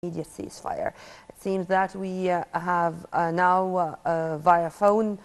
immediate ceasefire. It seems that we have now via phone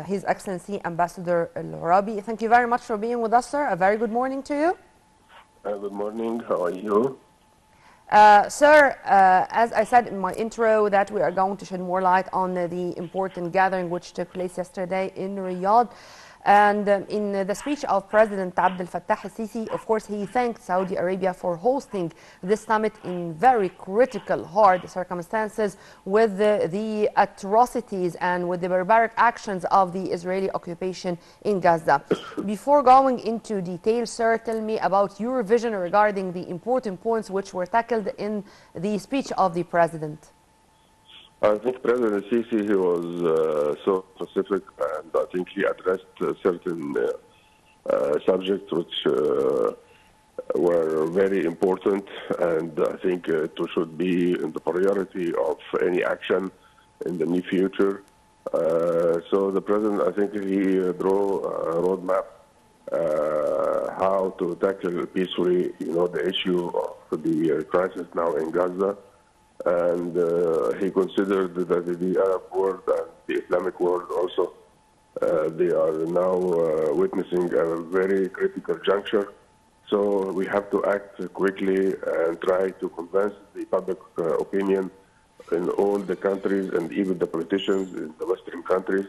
His Excellency Ambassador Orabi. Thank you very much for being with us, sir. A very good morning to you. Good morning. How are you? Sir, as I said in my intro, that we are going to shed more light on the important gathering which took place yesterday in Riyadh. And in the speech of President Abdel Fattah al-Sisi, of course, he thanked Saudi Arabia for hosting this summit in very critical, hard circumstances with the atrocities and with the barbaric actions of the Israeli occupation in Gaza. Before going into detail, sir, tell me about your vision regarding the important points which were tackled in the speech of the President. I think President Sisi, he was so specific, and I think he addressed certain subjects which were very important, and I think it should be in the priority of any action in the near future. So the President, I think he drew a roadmap how to tackle peacefully, the issue of the crisis now in Gaza. And he considered that the Arab world and the Islamic world also, they are now witnessing a very critical juncture. So we have to act quickly and try to convince the public opinion in all the countries and even the politicians in the Western countries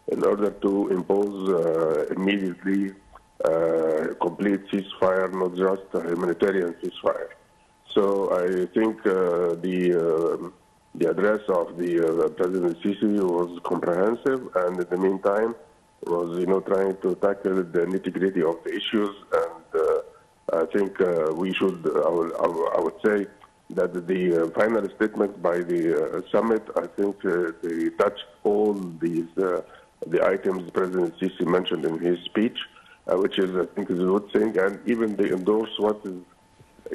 in order to impose immediately complete ceasefire, not just a humanitarian ceasefire. So I think the address of the President Sisi was comprehensive, and in the meantime was trying to tackle the nitty-gritty of the issues. And I think we should, I would say that the final statement by the summit, I think they touched all these the items President Sisi mentioned in his speech, which is, I think, is a good thing, and even they endorse what is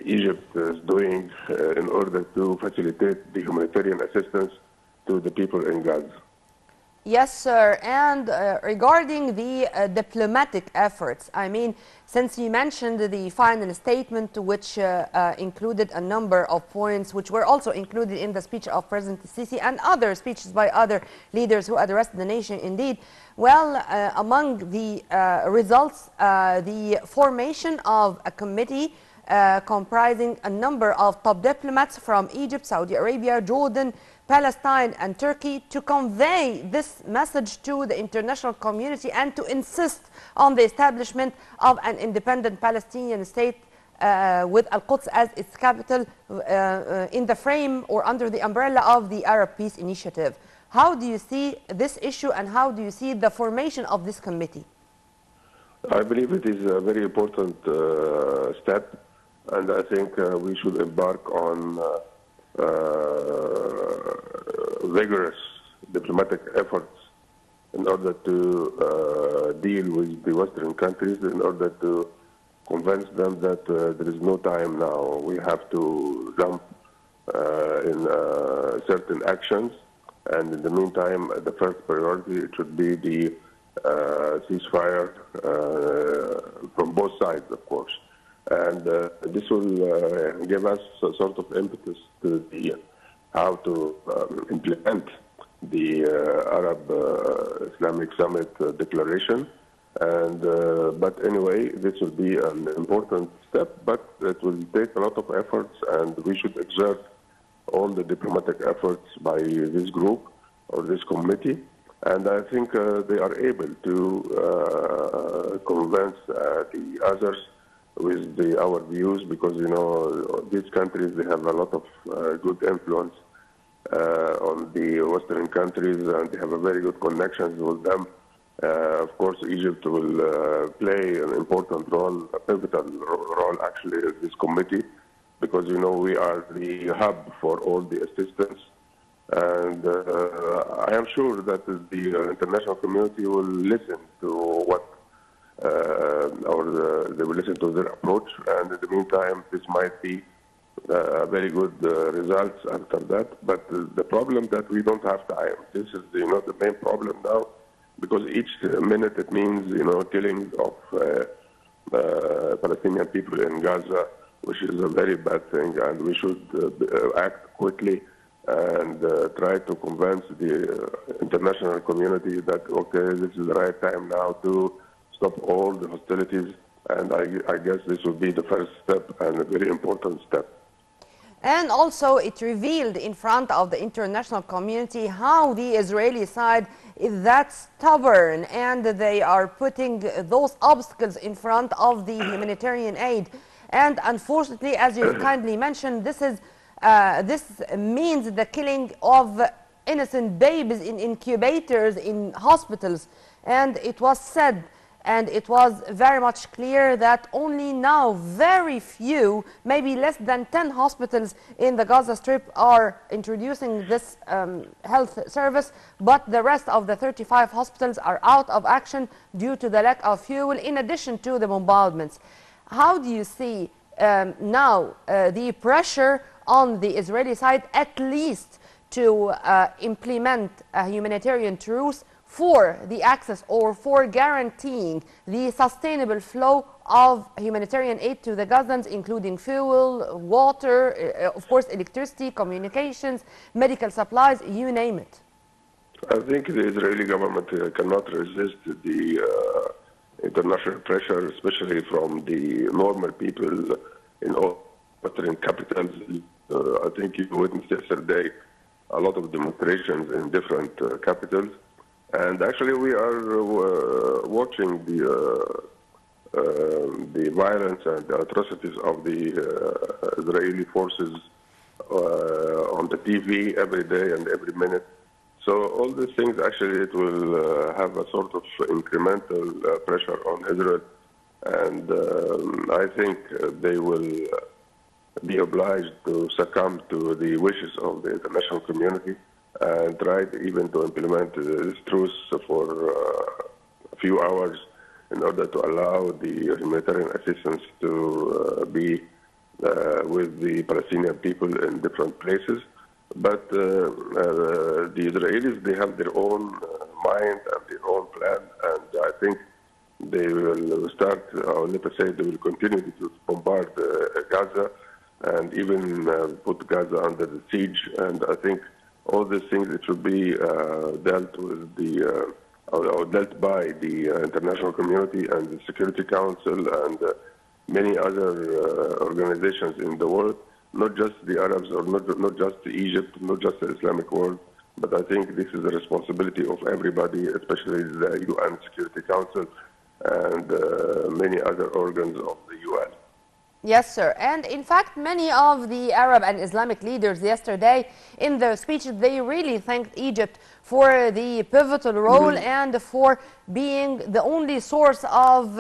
Egypt is doing in order to facilitate the humanitarian assistance to the people in Gaza. Yes, sir. And regarding the diplomatic efforts, I mean, since you mentioned the final statement, which included a number of points which were also included in the speech of President Sisi and other speeches by other leaders who addressed the nation, indeed. Well, among the results, the formation of a committee comprising a number of top diplomats from Egypt, Saudi Arabia, Jordan, Palestine and Turkey to convey this message to the international community and to insist on the establishment of an independent Palestinian state with Al-Quds as its capital in the frame or under the umbrella of the Arab Peace Initiative. How do you see this issue and how do you see the formation of this committee? I believe it is a very important step. And I think we should embark on vigorous diplomatic efforts in order to deal with the Western countries, in order to convince them that there is no time now. We have to jump in certain actions. And in the meantime, the first priority should be the ceasefire from both sides, of course. And this will give us a sort of impetus to how to implement the Arab Islamic Summit declaration. And but anyway, this will be an important step, but it will take a lot of efforts, and we should exert all the diplomatic efforts by this group or this committee. And I think they are able to convince the others with our views, because these countries, they have a lot of good influence on the Western countries, and they have a very good connections with them. Of course, Egypt will play an important role, a pivotal role actually in this committee, because we are the hub for all the assistance. And I am sure that the international community will listen to what they will listen to their approach, and in the meantime, this might be very good results after that. But the problem that we don't have time. This is the main problem now, because each minute it means killing of Palestinian people in Gaza, which is a very bad thing, and we should act quickly and try to convince the international community that, okay, this is the right time now to stop all the hostilities, and I guess this will be the first step and a very important step. And also it revealed in front of the international community how the Israeli side is that stubborn, and they are putting those obstacles in front of the humanitarian aid. And unfortunately, as you kindly mentioned, this means the killing of innocent babies in incubators in hospitals. And it was said, and it was very much clear, that only now very few, maybe less than 10 hospitals in the Gaza Strip are introducing this health service, but the rest of the 35 hospitals are out of action due to the lack of fuel, in addition to the bombardments. How do you see now the pressure on the Israeli side, at least to implement a humanitarian truce for the access or for guaranteeing the sustainable flow of humanitarian aid to the Gazans, including fuel, water, of course electricity, communications, medical supplies, you name it? I think the Israeli government cannot resist the international pressure, especially from the normal people in all Western capitals. I think you witnessed yesterday a lot of demonstrations in different capitals. And actually, we are watching the violence and the atrocities of the Israeli forces on the TV every day and every minute. So all these things, actually, it will have a sort of incremental pressure on Israel. And I think they will be obliged to succumb to the wishes of the international community and tried even to implement this truce for a few hours in order to allow the humanitarian assistance to be with the Palestinian people in different places. But the Israelis, they have their own mind and their own plan, and I think they will start, or let us say, they will continue to bombard Gaza and even put Gaza under the siege. And I think all these things, it should be dealt with or dealt by the international community and the Security Council and many other organizations in the world, not just the Arabs or not just Egypt, not just the Islamic world, but I think this is the responsibility of everybody, especially the UN Security Council and many other organs of the UN. Yes, sir. And in fact, many of the Arab and Islamic leaders yesterday in their speeches, they really thanked Egypt for the pivotal role and for being the only source of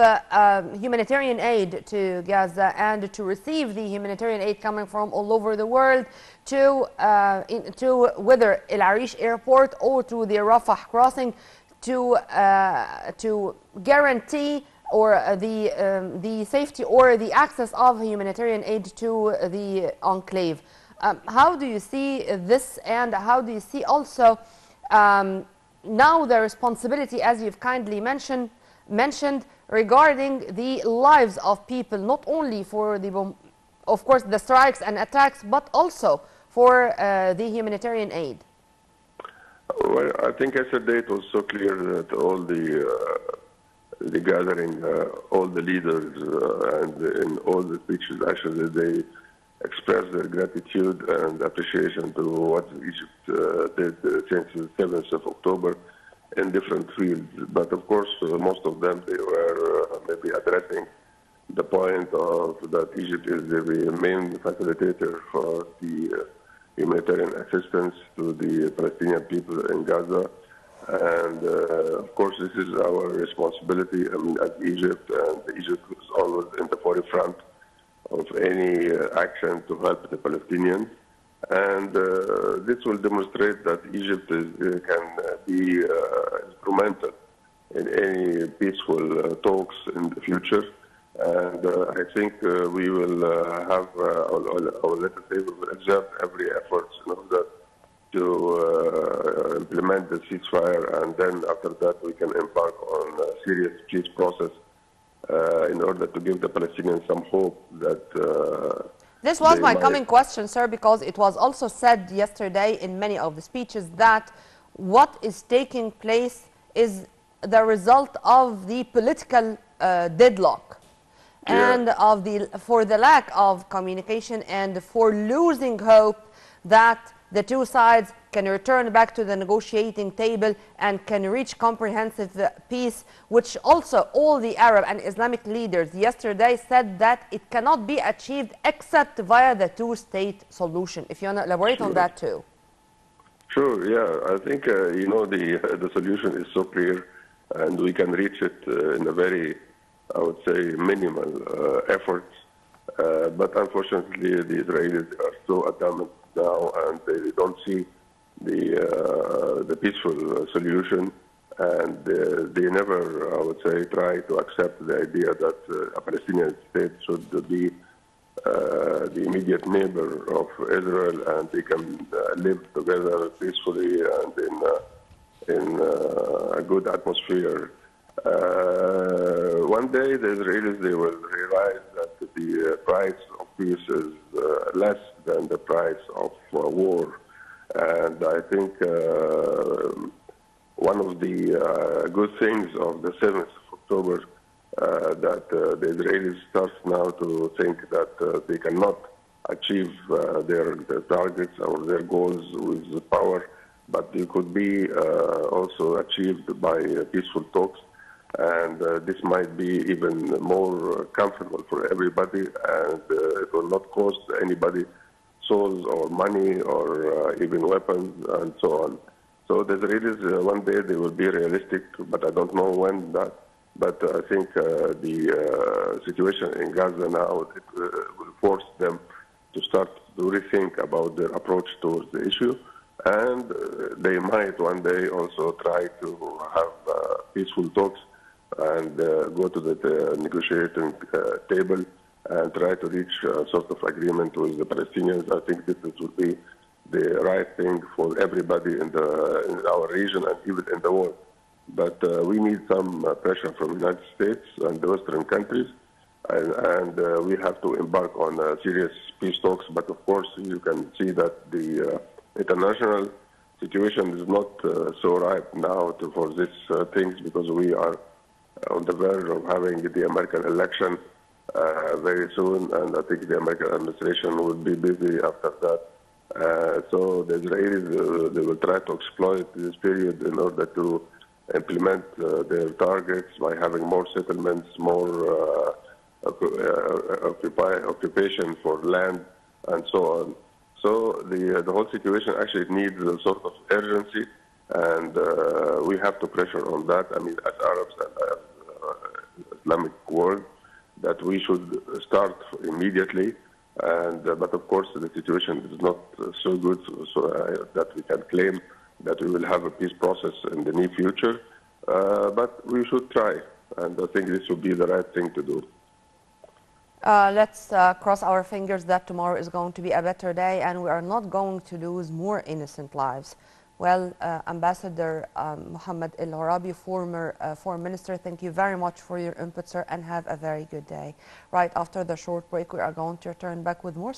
humanitarian aid to Gaza, and to receive the humanitarian aid coming from all over the world to whether El Arish airport or to the Rafah crossing to guarantee or the safety or the access of humanitarian aid to the enclave. How do you see this, and how do you see also now the responsibility, as you've kindly mentioned, regarding the lives of people, not only for of course the strikes and attacks, but also for the humanitarian aid? Well, I think yesterday it was so clear that all the gathering, all the leaders and in all the speeches, actually, they expressed their gratitude and appreciation to what Egypt did since the 7th of October in different fields. But of course, most of them, they were maybe addressing the point of that Egypt is the main facilitator for the humanitarian assistance to the Palestinian people in Gaza. And of course, this is our responsibility. I mean, as Egypt, and Egypt is always in the forefront of any action to help the Palestinians. And this will demonstrate that Egypt can be instrumental in any peaceful talks in the future. And I think we will have, or let us say, we will exert every effort in order to implement the ceasefire, and then after that we can embark on a serious peace process in order to give the Palestinians some hope that this was they my might. coming question, sir, because it was also said yesterday in many of the speeches that what is taking place is the result of the political deadlock Yeah, and of for the lack of communication and for losing hope that the two sides can return back to the negotiating table and can reach comprehensive peace, which also all the Arab and Islamic leaders yesterday said that it cannot be achieved except via the two-state solution. If you want to elaborate on sure. that too. Sure, yeah. I think, the solution is so clear, and we can reach it in a very, I would say, minimal efforts. But unfortunately, the Israelis are so adamant now, and they don't see the peaceful solution, and they never, I would say, try to accept the idea that a Palestinian state should be the immediate neighbor of Israel, and they can live together peacefully and in a good atmosphere. One day, the Israelis, they will realize that the price of peace is less than the price of war. And I think one of the good things of the 7th of October that the Israelis start now to think that they cannot achieve their targets or their goals with power, but they could be also achieved by peaceful talks. And this might be even more comfortable for everybody, and it will not cost anybody souls or money or even weapons and so on. So the Israelis, one day they will be realistic, but I don't know when that. But I think the situation in Gaza now will force them to start to rethink about their approach towards the issue. And they might one day also try to have peaceful talks and go to the negotiating table and try to reach a sort of agreement with the Palestinians. I think this would be the right thing for everybody in our region and even in the world. But we need some pressure from the United States and the Western countries, and we have to embark on serious peace talks. But of course, you can see that the international situation is not so ripe now for these things, because we are on the verge of having the American election very soon, and I think the American administration will be busy after that. So the Israelis, they will try to exploit this period in order to implement their targets by having more settlements, more occupation for land, and so on. So the whole situation actually needs a sort of urgency, and we have to pressure on that. I mean, as Arabs and as Islamic world, that we should start immediately. And but of course, the situation is not so good, so that we can claim that we will have a peace process in the near future. But we should try, and I think this would be the right thing to do. Let's cross our fingers that tomorrow is going to be a better day and we are not going to lose more innocent lives. Well, Ambassador Mohamed Orabi, former Foreign Minister, thank you very much for your input, sir, and have a very good day. Right after the short break, we are going to return back with more